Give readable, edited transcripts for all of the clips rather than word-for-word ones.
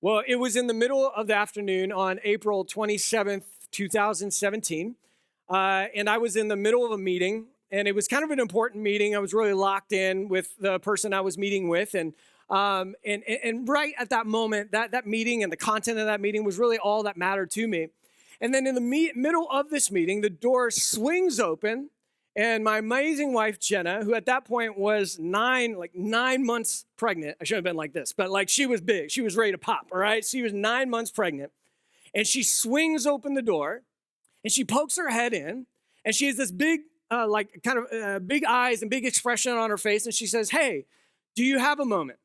Well, it was in the middle of the afternoon on April 27th, 2017. And I was in the middle of a meeting, and it was kind of an important meeting. I was really locked in with the person I was meeting with. And right at that moment, that meeting and the content of that meeting was really all that mattered to me. And then in the middle of this meeting, the door swings open, and my amazing wife, Jenna, who at that point was 9 months pregnant. I shouldn't have been like this, but like she was big. She was ready to pop, all right? She was 9 months pregnant. And she swings open the door, and she pokes her head in, and she has this big, big eyes and big expression on her face, and she says, "Hey, do you have a moment?"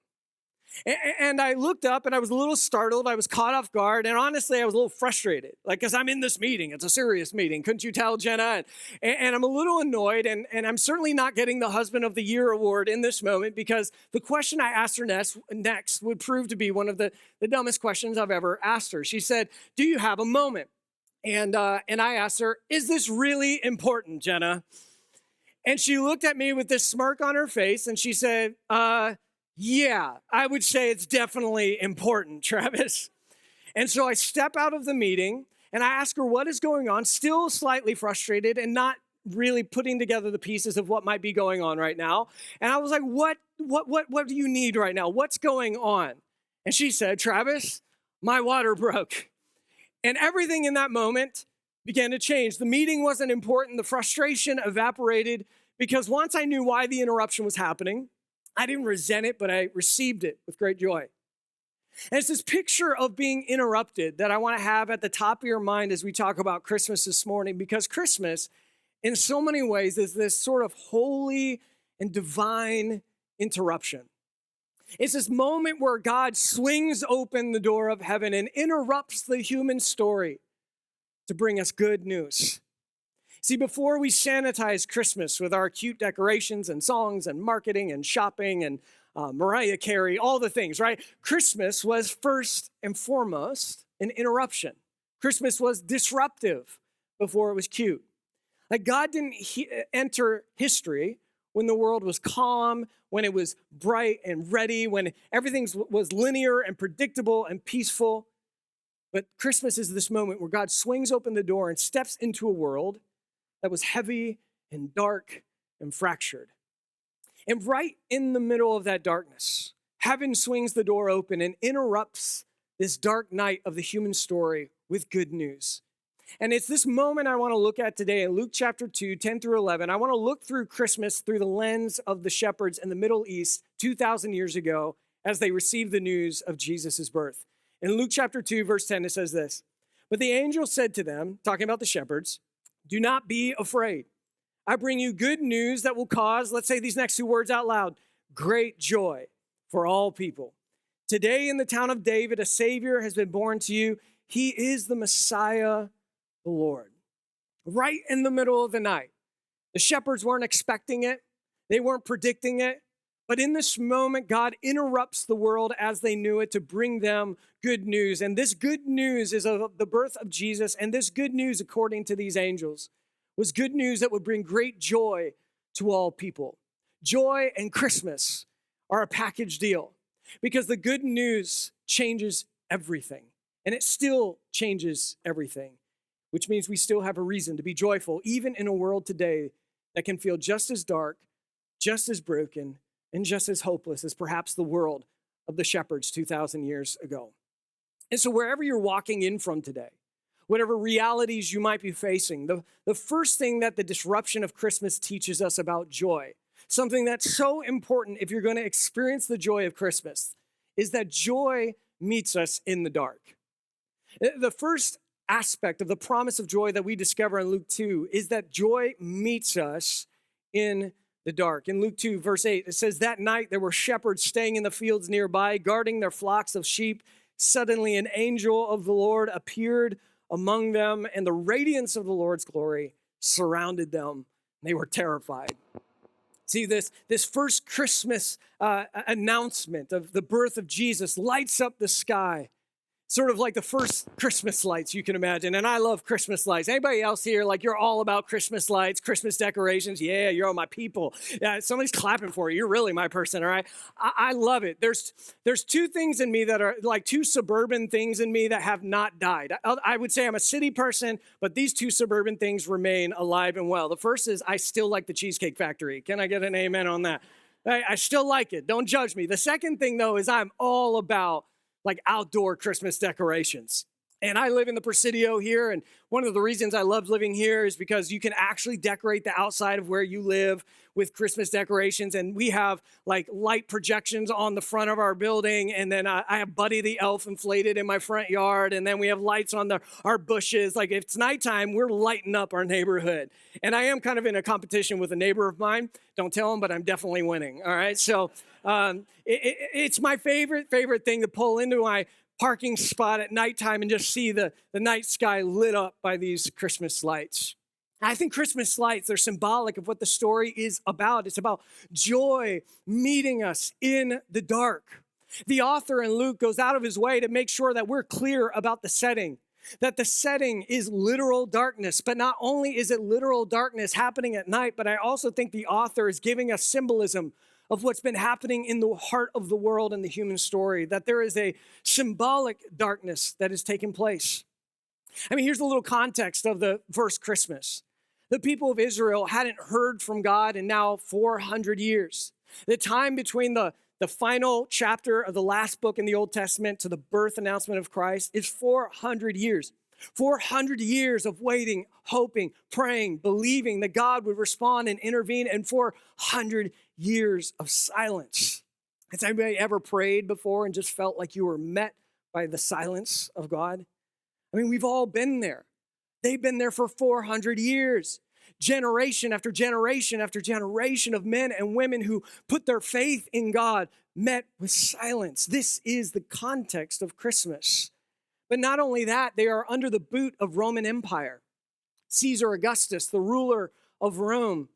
And I looked up, and I was a little startled. I was caught off guard, and honestly, I was a little frustrated, because I'm in this meeting. It's a serious meeting. Couldn't you tell, Jenna? And I'm a little annoyed, and I'm certainly not getting the Husband of the Year award in this moment, because the question I asked her next would prove to be one of the dumbest questions I've ever asked her. She said, "Do you have a moment?" And I asked her, "Is this really important, Jenna?" And she looked at me with this smirk on her face, and she said, "Yeah, I would say it's definitely important, Travis." And so I step out of the meeting, and I ask her what is going on, still slightly frustrated and not really putting together the pieces of what might be going on right now. And I was like, what do you need right now? What's going on? And she said, "Travis, my water broke." And everything in that moment began to change. The meeting wasn't important. The frustration evaporated, because once I knew why the interruption was happening, I didn't resent it, but I received it with great joy. And it's this picture of being interrupted that I want to have at the top of your mind as we talk about Christmas this morning, because Christmas, in so many ways, is this sort of holy and divine interruption. It's this moment where God swings open the door of heaven and interrupts the human story to bring us good news. See, before we sanitize Christmas with our cute decorations and songs and marketing and shopping and Mariah Carey, all the things, right? Christmas was first and foremost an interruption. Christmas was disruptive before it was cute. Like God didn't enter history when the world was calm, when it was bright and ready, when everything was linear and predictable and peaceful. But Christmas is this moment where God swings open the door and steps into a world that was heavy and dark and fractured. And right in the middle of that darkness, heaven swings the door open and interrupts this dark night of the human story with good news. And it's this moment I want to look at today in Luke chapter 2, 10 through 11. I want to look through Christmas through the lens of the shepherds in the Middle East 2,000 years ago as they received the news of Jesus' birth. In Luke chapter 2, verse 10, it says this: "But the angel said to them," talking about the shepherds, "Do not be afraid. I bring you good news that will cause," let's say these next two words out loud, "great joy for all people. Today in the town of David, a Savior has been born to you. He is the Messiah, the Lord." Right in the middle of the night. The shepherds weren't expecting it. They weren't predicting it. But in this moment, God interrupts the world as they knew it to bring them good news. And this good news is of the birth of Jesus. And this good news, according to these angels, was good news that would bring great joy to all people. Joy and Christmas are a package deal, because the good news changes everything. And it still changes everything, which means we still have a reason to be joyful, even in a world today that can feel just as dark, just as broken, and just as hopeless as perhaps the world of the shepherds 2,000 years ago. And so wherever you're walking in from today, whatever realities you might be facing, the first thing that the disruption of Christmas teaches us about joy, something that's so important if you're going to experience the joy of Christmas, is that joy meets us in the dark. The first aspect of the promise of joy that we discover in Luke 2 is that joy meets us in the dark. In Luke 2, verse 8, it says, "That night there were shepherds staying in the fields nearby, guarding their flocks of sheep. Suddenly an angel of the Lord appeared among them, and the radiance of the Lord's glory surrounded them. They were terrified." See, this first Christmas announcement of the birth of Jesus lights up the sky. sort of like the first Christmas lights you can imagine. And I love Christmas lights. Anybody else here, like you're all about Christmas lights, Christmas decorations? Yeah, you're all my people. Yeah, somebody's clapping for you. You're really my person, all right? I love it. There's two things in me that are like two suburban things in me that have not died. I would say I'm a city person, but these two suburban things remain alive and well. The first is I still like the Cheesecake Factory. Can I get an amen on that? I still like it. Don't judge me. The second thing, though, is I'm all about like outdoor Christmas decorations. And I live in the Presidio here, and one of the reasons I love living here is because you can actually decorate the outside of where you live with Christmas decorations, and we have like light projections on the front of our building, and then I have Buddy the Elf inflated in my front yard, and then we have lights on our bushes. Like if it's nighttime, we're lighting up our neighborhood. And I am kind of in a competition with a neighbor of mine. Don't tell him, but I'm definitely winning, all right? So it's my favorite thing to pull into my parking spot at nighttime and just see the night sky lit up by these Christmas lights. I think Christmas lights, they're symbolic of what the story is about. It's about joy meeting us in the dark. The author in Luke goes out of his way to make sure that we're clear about the setting, that the setting is literal darkness. But not only is it literal darkness happening at night, but I also think the author is giving us symbolism of what's been happening in the heart of the world and the human story, that there is a symbolic darkness that is taking place. I mean, here's a little context of the first Christmas. The people of Israel hadn't heard from God in now 400 years. The time between the final chapter of the last book in the Old Testament to the birth announcement of Christ is 400 years. 400 years of waiting, hoping, praying, believing that God would respond and intervene, and 400 years of silence. Has anybody ever prayed before and just felt like you were met by the silence of God? I mean, we've all been there. They've been there for 400 years. Generation after generation after generation of men and women who put their faith in God met with silence. This is the context of Christmas. But not only that, they are under the boot of Roman Empire. Caesar Augustus, the ruler of Rome,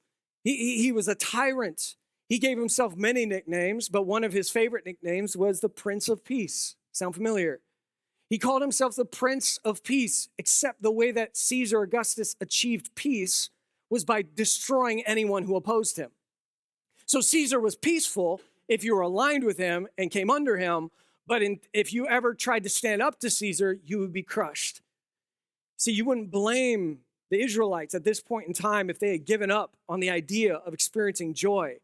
he was a tyrant. He gave himself many nicknames, but one of his favorite nicknames was the Prince of Peace. Sound familiar? He called himself the Prince of Peace, except the way that Caesar Augustus achieved peace was by destroying anyone who opposed him. So Caesar was peaceful if you were aligned with him and came under him, but if you ever tried to stand up to Caesar, you would be crushed. See, you wouldn't blame the Israelites at this point in time if they had given up on the idea of experiencing joy.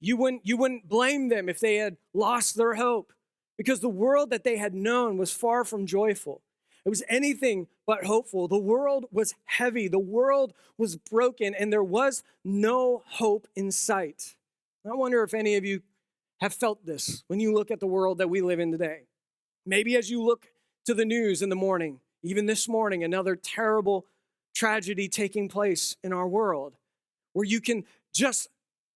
You wouldn't blame them if they had lost their hope, because the world that they had known was far from joyful. It was anything but hopeful. The world was heavy. The world was broken, and there was no hope in sight. I wonder if any of you have felt this when you look at the world that we live in today. Maybe as you look to the news in the morning, even this morning, another terrible tragedy taking place in our world, where you can just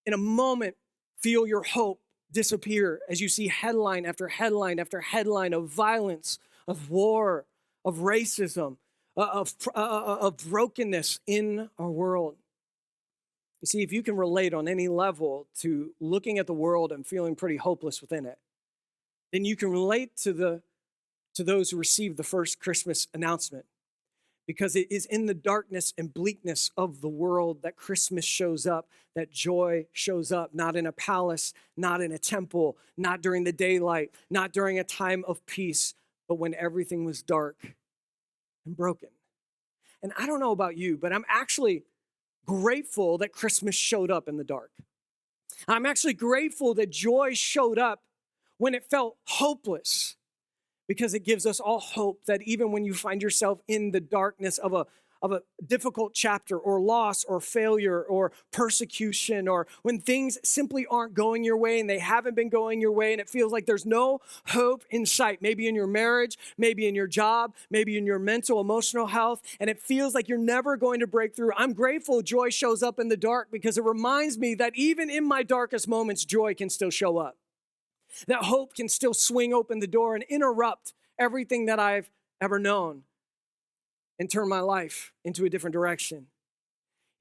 in a moment feel your hope disappear as you see headline after headline after headline of violence, of war, of racism, of brokenness in our world. You see, if you can relate on any level to looking at the world and feeling pretty hopeless within it, then you can relate to those who received the first Christmas announcement, because it is in the darkness and bleakness of the world that Christmas shows up, that joy shows up, not in a palace, not in a temple, not during the daylight, not during a time of peace, but when everything was dark and broken. And I don't know about you, but I'm actually grateful that Christmas showed up in the dark. I'm actually grateful that joy showed up when it felt hopeless, because it gives us all hope that even when you find yourself in the darkness of a difficult chapter or loss or failure or persecution, or when things simply aren't going your way and they haven't been going your way and it feels like there's no hope in sight, maybe in your marriage, maybe in your job, maybe in your mental, emotional health, and it feels like you're never going to break through. I'm grateful joy shows up in the dark, because it reminds me that even in my darkest moments, joy can still show up. That hope can still swing open the door and interrupt everything that I've ever known and turn my life into a different direction.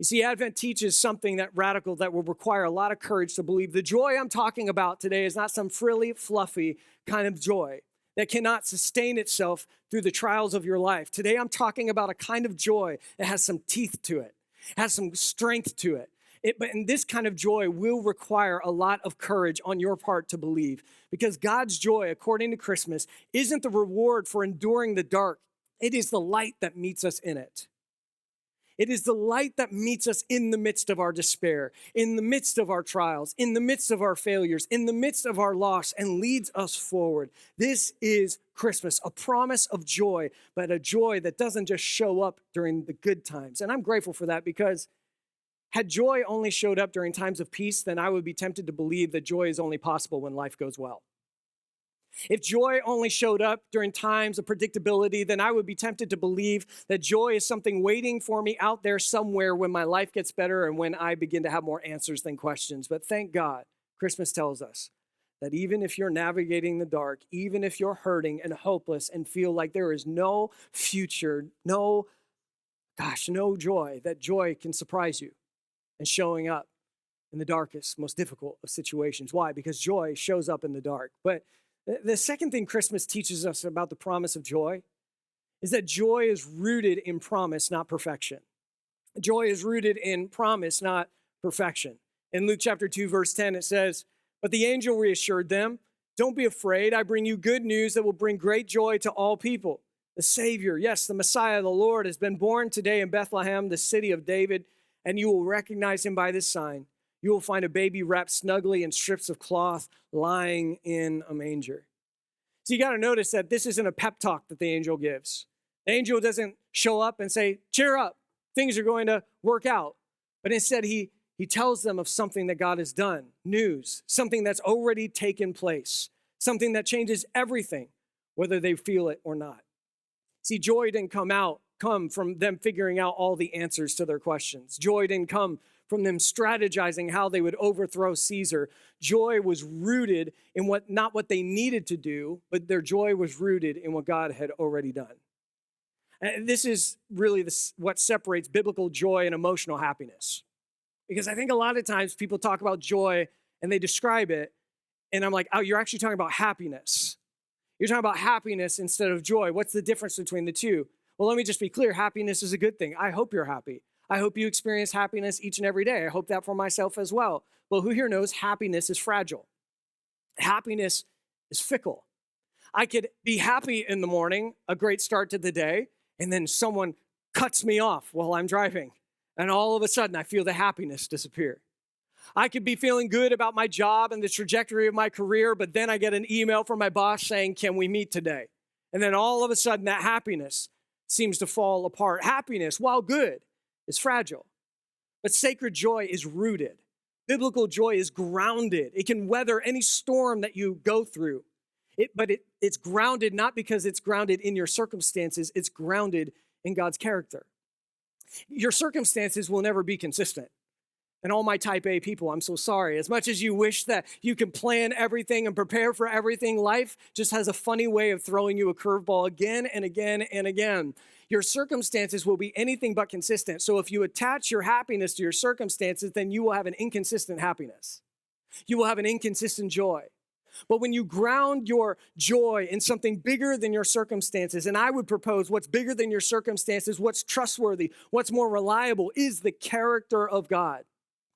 You see, Advent teaches something that radical that will require a lot of courage to believe. The joy I'm talking about today is not some frilly, fluffy kind of joy. that cannot sustain itself through the trials of your life. Today, I'm talking about a kind of joy that has some teeth to it, has some strength to it. And this kind of joy will require a lot of courage on your part to believe, because God's joy, according to Christmas, isn't the reward for enduring the dark. It is the light that meets us in it. It is the light that meets us in the midst of our despair, in the midst of our trials, in the midst of our failures, in the midst of our loss, and leads us forward. This is Christmas, a promise of joy, but a joy that doesn't just show up during the good times. And I'm grateful for that, because had joy only showed up during times of peace, then I would be tempted to believe that joy is only possible when life goes well. If joy only showed up during times of predictability, then I would be tempted to believe that joy is something waiting for me out there somewhere when my life gets better and when I begin to have more answers than questions. But thank God, Christmas tells us that even if you're navigating the dark, even if you're hurting and hopeless and feel like there is no future, no joy, that joy can surprise you and showing up in the darkest, most difficult of situations. Why? Because joy shows up in the dark. But the second thing Christmas teaches us about the promise of joy is that joy is rooted in promise, not perfection. Joy is rooted in promise, not perfection. In Luke chapter 2, verse 10, it says, "But the angel reassured them, 'Don't be afraid. I bring you good news that will bring great joy to all people. The Savior, yes, the Messiah, the Lord, has been born today in Bethlehem, the city of David, and you will recognize him by this sign. You will find a baby wrapped snugly in strips of cloth lying in a manger.'" So you got to notice that this isn't a pep talk that the angel gives. The angel doesn't show up and say, "Cheer up, things are going to work out." But instead, he tells them of something that God has done, news, something that's already taken place, something that changes everything, whether they feel it or not. See, joy didn't come from them figuring out all the answers to their questions. Joy didn't come from them strategizing how they would overthrow Caesar. Joy was rooted in not what they needed to do, but their joy was rooted in what God had already done. And this is really what separates biblical joy and emotional happiness. Because I think a lot of times people talk about joy and they describe it, and I'm like, oh, you're actually talking about happiness. You're talking about happiness instead of joy. What's the difference between the two? Well, let me just be clear. Happiness is a good thing. I hope you're happy. I hope you experience happiness each and every day. I hope that for myself as well. But who here knows happiness is fragile? Happiness is fickle. I could be happy in the morning, a great start to the day, and then someone cuts me off while I'm driving. And all of a sudden, I feel the happiness disappear. I could be feeling good about my job and the trajectory of my career, but then I get an email from my boss saying, "Can we meet today?" And then all of a sudden, that happiness seems to fall apart. Happiness, while good, is fragile. But sacred joy is rooted. Biblical joy is grounded. It can weather any storm that you go through. It's grounded not because it's grounded in your circumstances, it's grounded in God's character. Your circumstances will never be consistent. And all my type A people, I'm so sorry. As much as you wish that you can plan everything and prepare for everything, life just has a funny way of throwing you a curveball again and again and again. Your circumstances will be anything but consistent. So if you attach your happiness to your circumstances, then you will have an inconsistent happiness. You will have an inconsistent joy. But when you ground your joy in something bigger than your circumstances, and I would propose what's bigger than your circumstances, what's trustworthy, what's more reliable, is the character of God.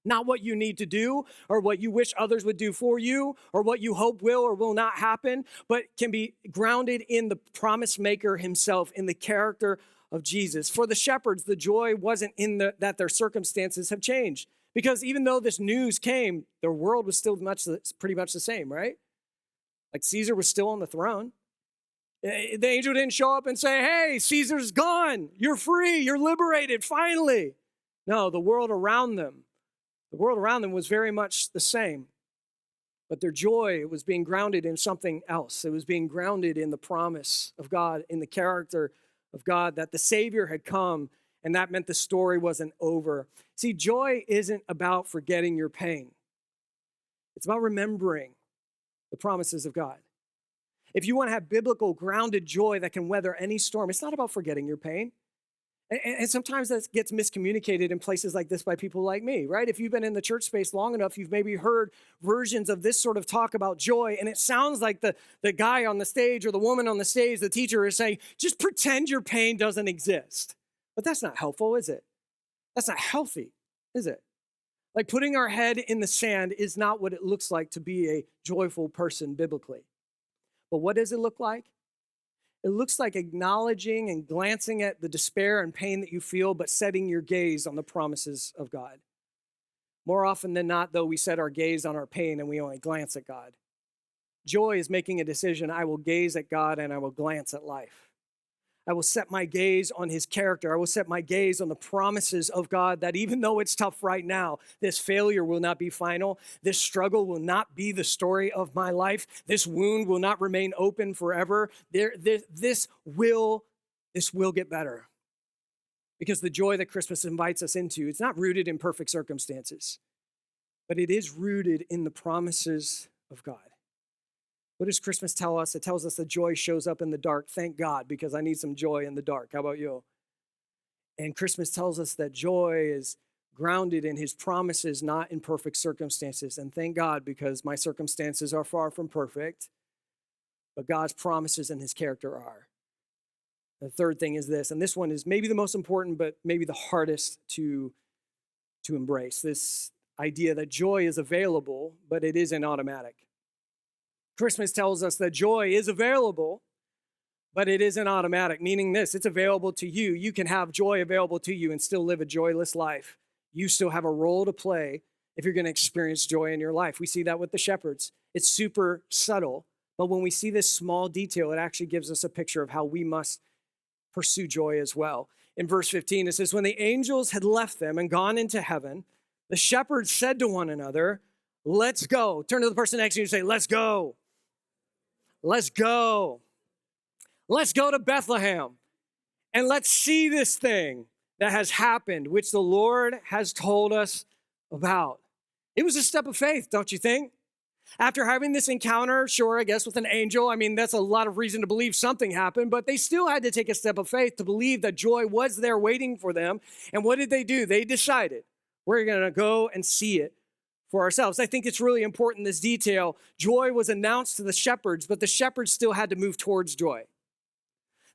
Not what you need to do or what you wish others would do for you or what you hope will or will not happen, but can be grounded in the promise maker himself, in the character of Jesus. For the shepherds, the joy wasn't in that their circumstances have changed. Because even though this news came, their world was still pretty much the same, right? Like Caesar was still on the throne. The angel didn't show up and say, "Hey, Caesar's gone. You're free. You're liberated, finally." No, the world around them was very much the same. But their joy was being grounded in something else. It was being grounded in the promise of God, in the character of God, that the Savior had come, and that meant the story wasn't over. See, joy isn't about forgetting your pain. It's about remembering the promises of God. If you want to have biblical, grounded joy that can weather any storm, it's not about forgetting your pain. And sometimes that gets miscommunicated in places like this by people like me, right? If you've been in the church space long enough, you've maybe heard versions of this sort of talk about joy, and it sounds like the guy on the stage or the woman on the stage, the teacher is saying, just pretend your pain doesn't exist. But that's not helpful, is it? That's not healthy, is it? Like putting our head in the sand is not what it looks like to be a joyful person biblically. But what does it look like? It looks like acknowledging and glancing at the despair and pain that you feel, but setting your gaze on the promises of God. More often than not, though, we set our gaze on our pain and we only glance at God. Joy is making a decision. I will gaze at God and I will glance at life. I will set my gaze on his character. I will set my gaze on the promises of God that even though it's tough right now, this failure will not be final. This struggle will not be the story of my life. This wound will not remain open forever. This will get better. Because the joy that Christmas invites us into, it's not rooted in perfect circumstances, but it is rooted in the promises of God. What does Christmas tell us? It tells us that joy shows up in the dark. Thank God, because I need some joy in the dark. How about you? And Christmas tells us that joy is grounded in his promises, not in perfect circumstances. And thank God, because my circumstances are far from perfect, but God's promises and his character are. The third thing is this, and this one is maybe the most important, but maybe the hardest to embrace. This idea that joy is available, but it isn't automatic. Christmas tells us that joy is available, but it isn't automatic, meaning this, it's available to you. You can have joy available to you and still live a joyless life. You still have a role to play if you're going to experience joy in your life. We see that with the shepherds. It's super subtle, but when we see this small detail, it actually gives us a picture of how we must pursue joy as well. In verse 15, it says, when the angels had left them and gone into heaven, the shepherds said to one another, let's go. Turn to the person next to you and say, let's go. Let's go. Let's go to Bethlehem and let's see this thing that has happened, which the Lord has told us about. It was a step of faith, don't you think? After having this encounter, sure, I guess with an angel, I mean, that's a lot of reason to believe something happened, but they still had to take a step of faith to believe that joy was there waiting for them. And what did they do? They decided, we're going to go and see it for ourselves. I think it's really important, this detail. Joy was announced to the shepherds, but the shepherds still had to move towards joy.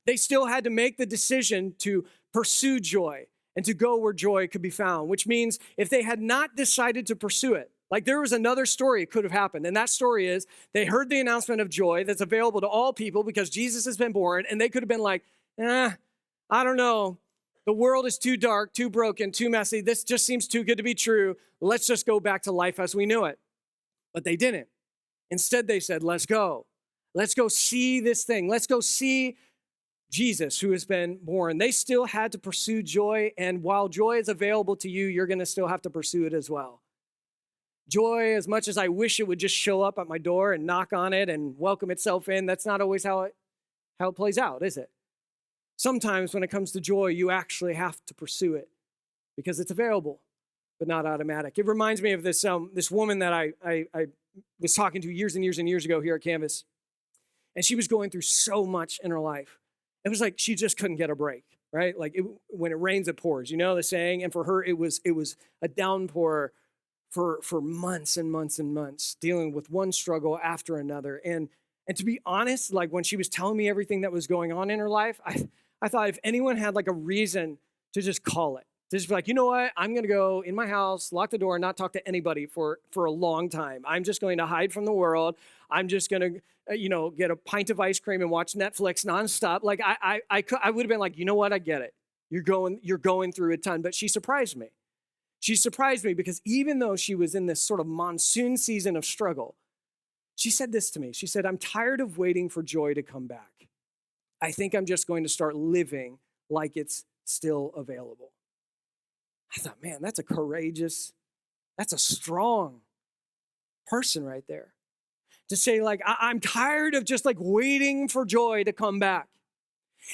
They still had to make the decision to pursue joy and to go where joy could be found, which means if they had not decided to pursue it, like there was another story it could have happened. And that story is they heard the announcement of joy that's available to all people because Jesus has been born. And they could have been like, I don't know. The world is too dark, too broken, too messy. This just seems too good to be true. Let's just go back to life as we knew it. But they didn't. Instead, they said, let's go. Let's go see this thing. Let's go see Jesus who has been born. They still had to pursue joy. And while joy is available to you, you're going to still have to pursue it as well. Joy, as much as I wish it would just show up at my door and knock on it and welcome itself in, that's not always how it plays out, is it? Sometimes when it comes to joy, you actually have to pursue it because it's available, but not automatic. It reminds me of this woman that I was talking to years and years and years ago here at Canvas. And she was going through so much in her life. It was like she just couldn't get a break, right? Like when it rains, it pours, you know the saying? And for her, it was a downpour for months and months and months, dealing with one struggle after another. And to be honest, like when she was telling me everything that was going on in her life, I thought if anyone had like a reason to just call it, to just be like, you know what, I'm going to go in my house, lock the door, and not talk to anybody for a long time. I'm just going to hide from the world. I'm just going to, get a pint of ice cream and watch Netflix nonstop. Like I would have been like, you know what, I get it. You're going through a ton. But she surprised me. She surprised me because even though she was in this sort of monsoon season of struggle, she said this to me. She said, I'm tired of waiting for joy to come back. I think I'm just going to start living like it's still available. I thought, man, that's a strong person right there. To say like, I'm tired of just like waiting for joy to come back.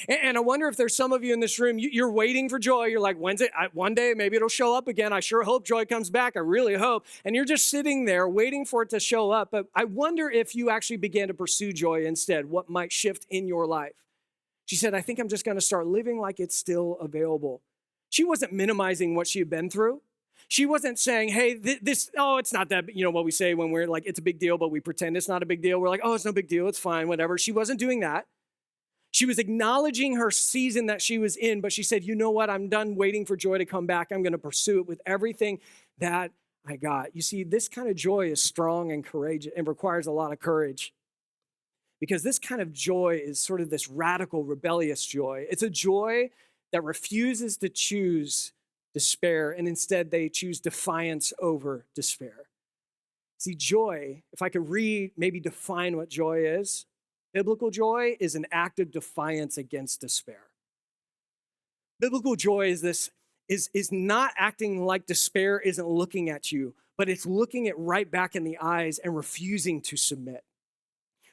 And I wonder if there's some of you in this room, you're waiting for joy. You're like, when's it? One day, maybe it'll show up again. I sure hope joy comes back. I really hope. And you're just sitting there waiting for it to show up. But I wonder if you actually began to pursue joy instead, what might shift in your life. She said, I think I'm just going to start living like it's still available. She wasn't minimizing what she had been through. She wasn't saying, hey, it's not that, what we say when we're like, it's a big deal, but we pretend it's not a big deal. We're like, oh, it's no big deal. It's fine, whatever. She wasn't doing that. She was acknowledging her season that she was in, but she said, you know what? I'm done waiting for joy to come back. I'm going to pursue it with everything that I got. You see, this kind of joy is strong and courageous and requires a lot of courage, because this kind of joy is sort of this radical, rebellious joy. It's a joy that refuses to choose despair, and instead they choose defiance over despair. See, joy, if I could maybe define what joy is, biblical joy is an act of defiance against despair. Biblical joy is not acting like despair isn't looking at you, but it's looking it right back in the eyes and refusing to submit,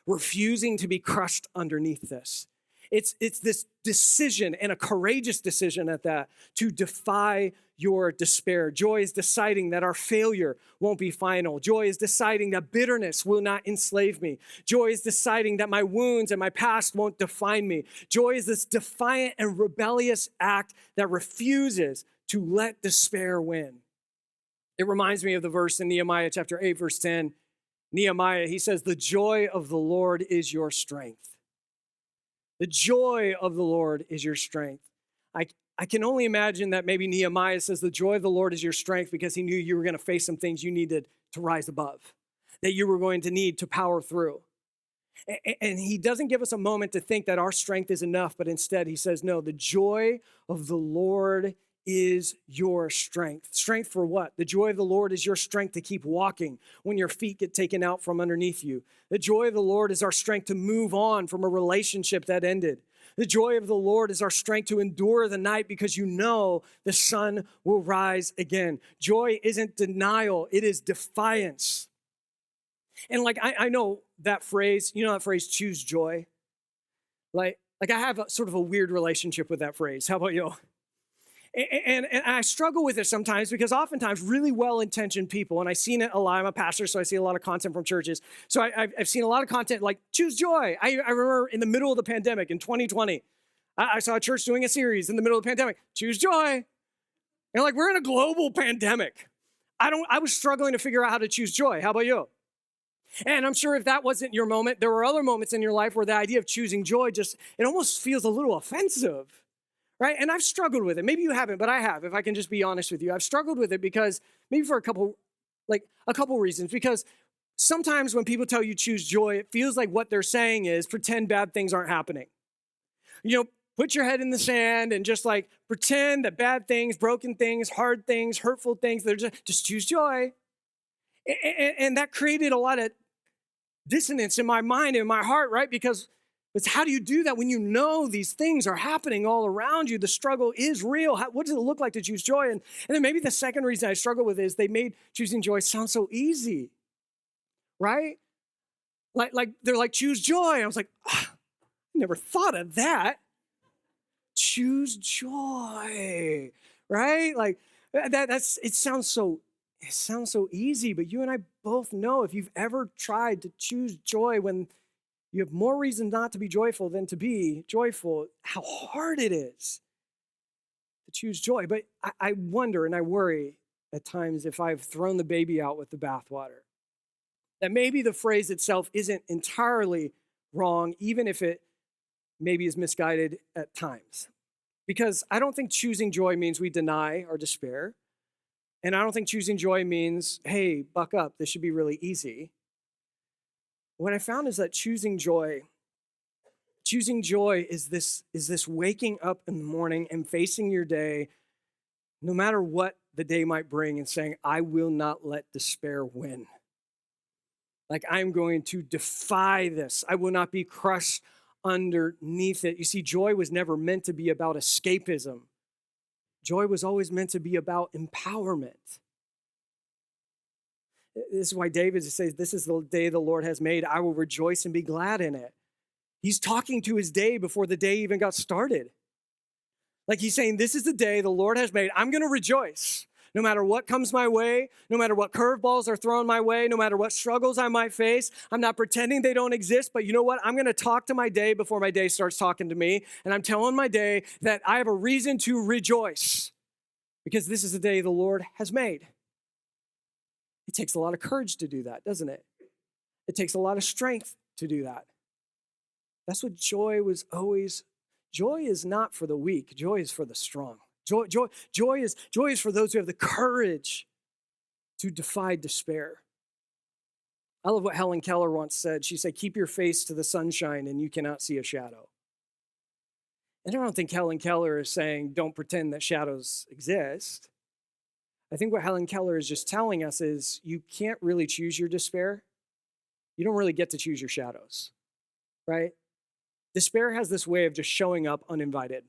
refusing to be crushed underneath this. It's this decision, and a courageous decision at that, to defy your despair. Joy is deciding that our failure won't be final. Joy is deciding that bitterness will not enslave me. Joy is deciding that my wounds and my past won't define me. Joy is this defiant and rebellious act that refuses to let despair win. It reminds me of the verse in Nehemiah chapter 8, verse 10. Nehemiah, he says, the joy of the Lord is your strength. The joy of the Lord is your strength. I can only imagine that maybe Nehemiah says the joy of the Lord is your strength because he knew you were going to face some things you needed to rise above, that you were going to need to power through. And he doesn't give us a moment to think that our strength is enough, but instead he says, no, the joy of the Lord is your strength. Strength for what? The joy of the Lord is your strength to keep walking when your feet get taken out from underneath you. The joy of the Lord is our strength to move on from a relationship that ended. The joy of the Lord is our strength to endure the night because you know the sun will rise again. Joy isn't denial, it is defiance. And like, I know that phrase, choose joy? Like I have sort of a weird relationship with that phrase. How about you? And I struggle with it sometimes because oftentimes really well-intentioned people, and I've seen it a lot, I'm a pastor, so I see a lot of content from churches. So I've seen a lot of content like, choose joy. I remember in the middle of the pandemic in 2020, I saw a church doing a series in the middle of the pandemic, choose joy. And like, we're in a global pandemic. I was struggling to figure out how to choose joy. How about you? And I'm sure if that wasn't your moment, there were other moments in your life where the idea of choosing joy it almost feels a little offensive. Right? And I've struggled with it. Maybe you haven't, but I have, if I can just be honest with you. I've struggled with it because maybe for a couple reasons. Because sometimes when people tell you choose joy, it feels like what they're saying is pretend bad things aren't happening. Put your head in the sand and just like pretend that bad things, broken things, hard things, hurtful things, they're just choose joy. And that created a lot of dissonance in my mind and in my heart, right? Because it's how do you do that when you know these things are happening all around you? The struggle is real. What does it look like to choose joy? And then maybe the second reason I struggle with is they made choosing joy sound so easy, right? Like they're like, choose joy. I was like, I never thought of that. Choose joy, right? Like it sounds so easy, but you and I both know if you've ever tried to choose joy when you have more reason not to be joyful than to be joyful, how hard it is to choose joy. But I wonder and I worry at times if I've thrown the baby out with the bathwater. That maybe the phrase itself isn't entirely wrong, even if it maybe is misguided at times. Because I don't think choosing joy means we deny our despair. And I don't think choosing joy means, hey, buck up, this should be really easy. What I found is that choosing joy is this waking up in the morning and facing your day, no matter what the day might bring, and saying, I will not let despair win. Like, I'm going to defy this. I will not be crushed underneath it. You see, joy was never meant to be about escapism. Joy was always meant to be about empowerment. This is why David says, this is the day the Lord has made. I will rejoice and be glad in it. He's talking to his day before the day even got started. Like he's saying, this is the day the Lord has made. I'm going to rejoice. No matter what comes my way, no matter what curveballs are thrown my way, no matter what struggles I might face, I'm not pretending they don't exist, but you know what? I'm going to talk to my day before my day starts talking to me, and I'm telling my day that I have a reason to rejoice because this is the day the Lord has made. It takes a lot of courage to do that, doesn't it? It takes a lot of strength to do that. That's what joy was always. Joy is not for the weak. Joy is for the strong. Joy is for those who have the courage to defy despair. I love what Helen Keller once said. She said, keep your face to the sunshine and you cannot see a shadow. And I don't think Helen Keller is saying don't pretend that shadows exist. I think what Helen Keller is just telling us is you can't really choose your despair. You don't really get to choose your shadows, right? Despair has this way of just showing up uninvited.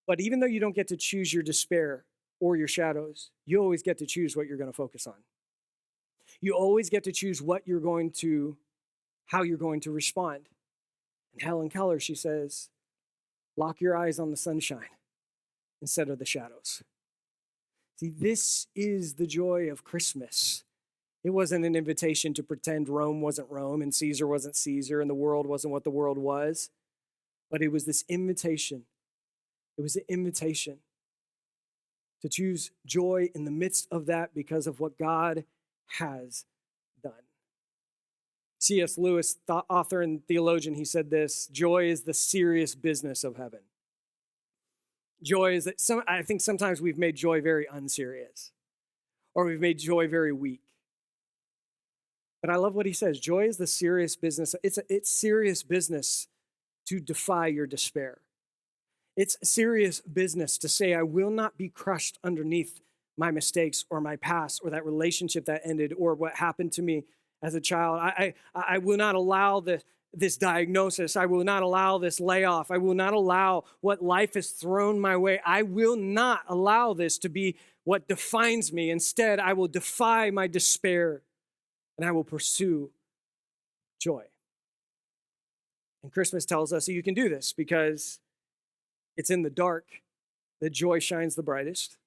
But even though you don't get to choose your despair or your shadows, you always get to choose what you're going to focus on. You always get to choose how you're going to respond. And Helen Keller, she says, lock your eyes on the sunshine instead of the shadows. See, this is the joy of Christmas. It wasn't an invitation to pretend Rome wasn't Rome and Caesar wasn't Caesar and the world wasn't what the world was. But it was this invitation. It was an invitation to choose joy in the midst of that because of what God has done. C.S. Lewis, author and theologian, he said this: joy is the serious business of heaven. Joy is that I think sometimes we've made joy very unserious, or we've made joy very weak. But I love what he says. Joy is the serious business. It's serious business to defy your despair. It's serious business to say, I will not be crushed underneath my mistakes or my past or that relationship that ended or what happened to me as a child. I will not allow this diagnosis. I will not allow this layoff. I will not allow what life has thrown my way. I will not allow this to be what defines me. Instead, I will defy my despair and I will pursue joy. And Christmas tells us that you can do this because it's in the dark that joy shines the brightest.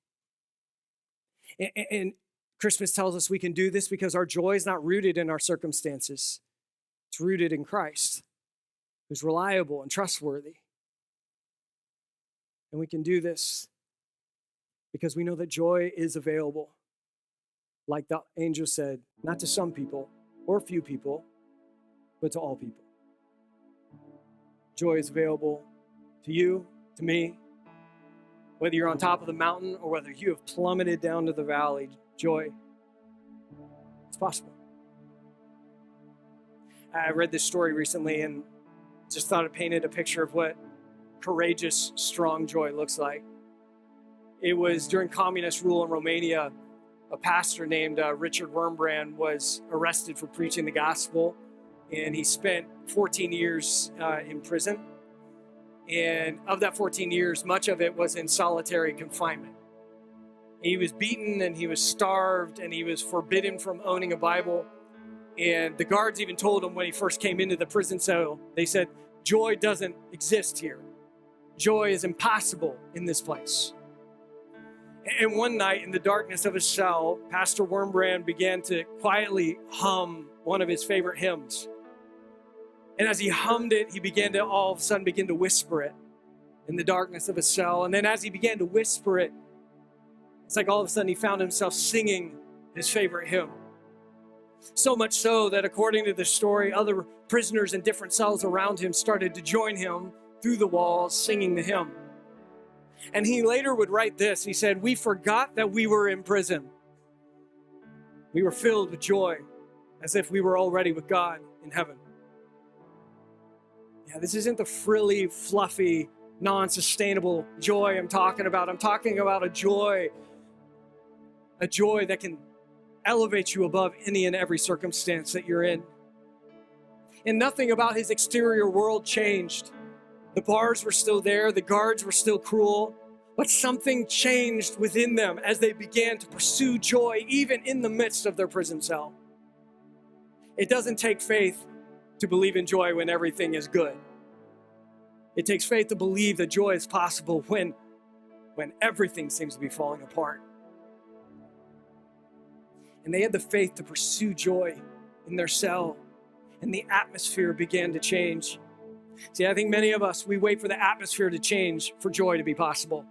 And Christmas tells us we can do this because our joy is not rooted in our circumstances. It's rooted in Christ, who's reliable and trustworthy. And we can do this because we know that joy is available. Like the angel said, not to some people or a few people, but to all people. Joy is available to you, to me. Whether you're on top of the mountain or whether you have plummeted down to the valley, joy is possible. I read this story recently and just thought it painted a picture of what courageous, strong joy looks like. It was during communist rule in Romania. A pastor named Richard Wurmbrand was arrested for preaching the gospel, and he spent 14 years in prison. And of that 14 years, much of it was in solitary confinement. He was beaten and he was starved and he was forbidden from owning a Bible. And the guards even told him when he first came into the prison cell, they said, joy doesn't exist here. Joy is impossible in this place. And one night in the darkness of his cell, Pastor Wurmbrand began to quietly hum one of his favorite hymns. And as he hummed it, he began to all of a sudden begin to whisper it in the darkness of his cell. And then as he began to whisper it, it's like all of a sudden he found himself singing his favorite hymn. So much so that according to the story, other prisoners in different cells around him started to join him through the walls singing the hymn. And he later would write this. He said, we forgot that we were in prison. We were filled with joy as if we were already with God in heaven. Yeah, this isn't the frilly, fluffy, non-sustainable joy I'm talking about. I'm talking about a joy that can elevate you above any and every circumstance that you're in. And nothing about his exterior world changed. The bars were still there, the guards were still cruel, but something changed within them as they began to pursue joy even in the midst of their prison cell. It doesn't take faith to believe in joy when everything is good. It takes faith to believe that joy is possible when when everything seems to be falling apart. And they had the faith to pursue joy in their cell, and the atmosphere began to change. See, I think many of us, we wait for the atmosphere to change for joy to be possible.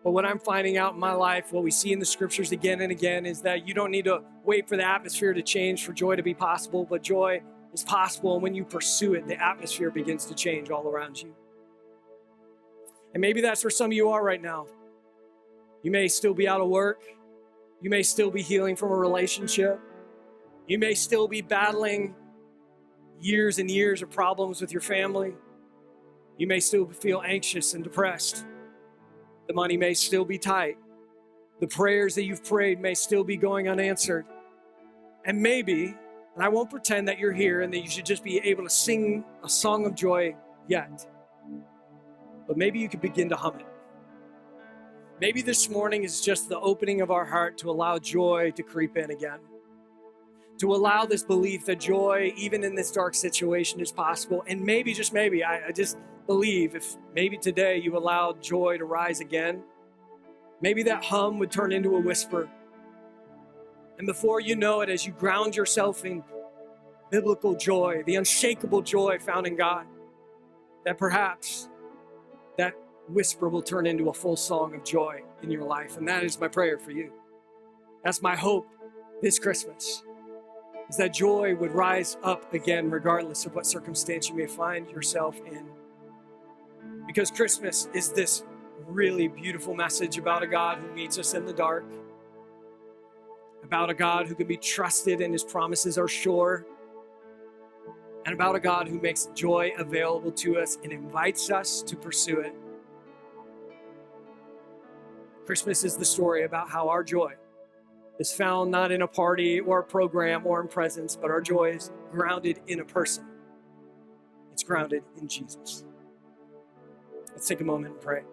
But what I'm finding out in my life, what we see in the scriptures again and again, is that you don't need to wait for the atmosphere to change for joy to be possible, but joy is possible. And when you pursue it, the atmosphere begins to change all around you. And maybe that's where some of you are right now. You may still be out of work. You may still be healing from a relationship. You may still be battling years and years of problems with your family. You may still feel anxious and depressed. The money may still be tight. The prayers that you've prayed may still be going unanswered. And maybe, and I won't pretend that you're here and that you should just be able to sing a song of joy yet, but maybe you could begin to hum it. Maybe this morning is just the opening of our heart to allow joy to creep in again, to allow this belief that joy, even in this dark situation, is possible. And maybe, just maybe, I just believe if maybe today you allowed joy to rise again, maybe that hum would turn into a whisper. And before you know it, as you ground yourself in biblical joy, the unshakable joy found in God, that perhaps that whisper will turn into a full song of joy in your life. And that is my prayer for you. That's my hope this Christmas, is that joy would rise up again regardless of what circumstance you may find yourself in. Because Christmas is this really beautiful message about a God who meets us in the dark, about a God who can be trusted and his promises are sure, and about a God who makes joy available to us and invites us to pursue it. Christmas is the story about how our joy is found not in a party or a program or in presents, but our joy is grounded in a person. It's grounded in Jesus. Let's take a moment and pray.